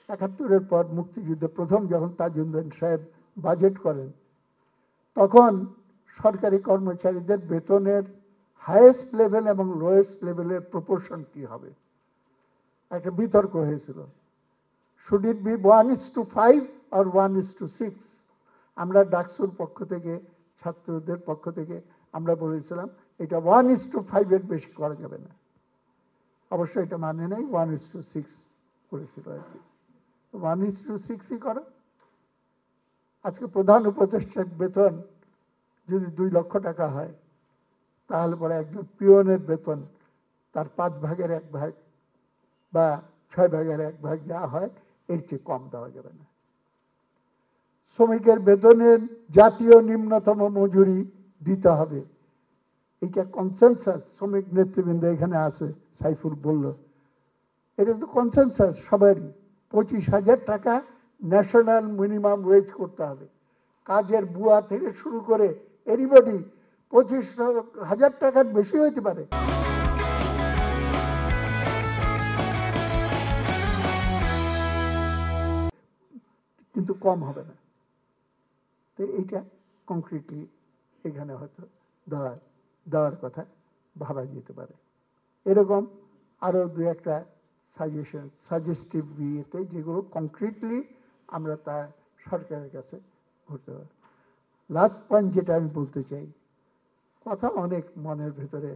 71-এর পর মুক্তিযুদ্ধে প্রথম যখন তাজউদ্দিন সাহেব বাজেট করেন, তখন সরকারি কর্মচারীদের বেতনের হাইয়েস্ট লেভেল এবং লোয়েস্ট লেভেলের প্রপোর্শন কি হবে একটা বিতর্ক হয়েছিল। Should it be 1:5 or 1:6? আমরা ডাকসুর পক্ষ থেকে, ছাত্রদের পক্ষ থেকে আমরা বলেছিলাম এটা 1:5 এর বেশি করা যাবে না। অবশ্যই এটা মানে নেই, 1:6 করেছিল আর কি। 1:6ই করো। আজকে প্রধান উপদেষ্টার বেতন যদি 2 লক্ষ টাকা হয়, তাহলে পরে একজন পিয়নের বেতন তার 5 ভাগের 1 ভাগ বা 6 ভাগের 1 ভাগ যা হয় এর চেয়ে কম দেওয়া যাবে না। শ্রমিকের বেতনের জাতীয় নিম্নতম মজুরি দিতে হবে, এটা কনসেনসাস। শ্রমিক নেতৃবৃন্দ এখানে আছে, সাইফুল বলল, এটা তো কনসেনসাস সবারই। 25,000 টাকা ন্যাশনাল মিনিমাম ওয়েজ করতে হবে। কাজের বুয়া থেকে শুরু করে এনিবডি 25,000 টাকার বেশি হইতে পারে। কিন্তু কম হবে না। তো এইটা কংক্রিটলি এখানে হয়তো দেওয়ার কথা ভাবা যেতে পারে। এরকম আরো 2-1টা সাজেস্টিভ বিয়েতে যেগুলো কংক্রিটলি আমরা তা সরকারের কাছে করতে পারি। লাস্ট পয়েন্ট যেটা আমি বলতে চাই, কথা অনেক মনের ভেতরে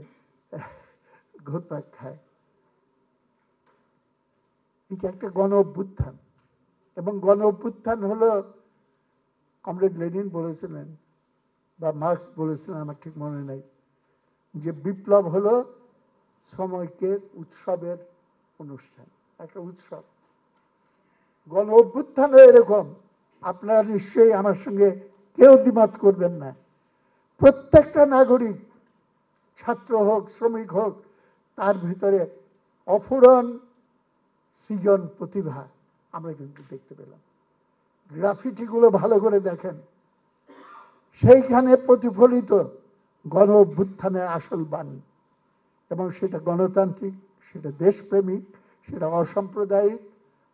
ঘুরপাক খায়। এটা একটা গণ অভ্যুত্থান, এবং গণ অভ্যুত্থান হলো, কমরেড লেনিন বলেছিলেন বা মার্কস বলেছিলেন, আমার ঠিক মনে নাই, যে বিপ্লব হলো শ্রমিকের উৎসবের অনুষ্ঠান, একটা উৎসব। গণ অভ্যুত্থান এরকম। আপনারা নিশ্চয়ই আমার সঙ্গে কেউ দ্বিমত করবেন না, প্রত্যেকটা নাগরিক, ছাত্র হোক শ্রমিক হোক, তার ভিতরে অফুরন সৃজন প্রতিভা আমরা কিন্তু দেখতে পেলাম। গ্রাফিটিগুলো ভালো করে দেখেন, সেইখানে প্রতিফলিত গণ অভ্যুত্থানের আসল বাণী। এবং সেটা গণতান্ত্রিক, সেটা দেশপ্রেমিক, সেটা অসাম্প্রদায়িক।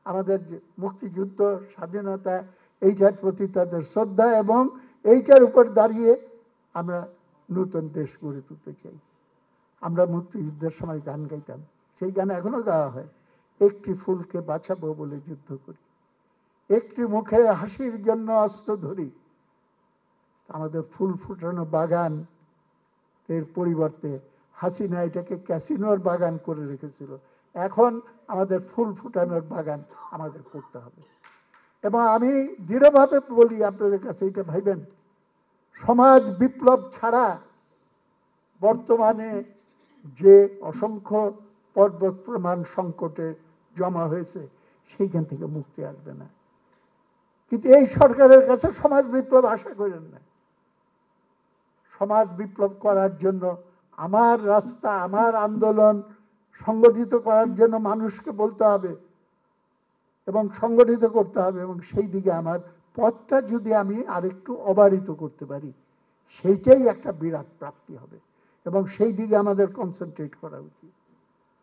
আমাদের মুক্তিযুদ্ধ, স্বাধীনতা, এইটার প্রতি তাদের শ্রদ্ধা, এবং এইটার উপর দাঁড়িয়ে আমরা নতুন দেশ গড়ে তুলতে চাই। আমরা মুক্তিযুদ্ধের সময় গান গাইতাম, সেই গান এখনো গাওয়া হয়। একটি ফুলকে বাঁচাবো বলে যুদ্ধ করি, একটি মুখে হাসির জন্য অস্ত্র ধরি। আমাদের ফুল ফুটানো বাগান এর পরিবর্তে হাসিনা এটাকে ক্যাসিনোর বাগান করে রেখেছিল। এখন আমাদের ফুল ফুটানোর বাগান আমাদের করতে হবে। এবং আমি দৃঢ়ভাবে বলি আপনাদের কাছে, এটা ভাইবেন, সমাজ বিপ্লব ছাড়া বর্তমানে যে অসংখ্য পর্বত প্রমাণ সংকটে জমা হয়েছে, সেইখান থেকে মুক্তি আসবে না। কিন্তু এই সরকারের কাছে সমাজ বিপ্লব আশা করেন না। সমাজ বিপ্লব করার জন্য আমার রাস্তা, আমার আন্দোলন সংগঠিত করার জন্য মানুষকে বলতে হবে এবং সংগঠিত করতে হবে, এবং সেই দিকে আমার পথটা যদি আমি আরেকটু অবারিত করতে পারি, সেইটাই একটা বিরাট প্রাপ্তি হবে, এবং সেই দিকে আমাদের কনসেন্ট্রেট করা উচিত।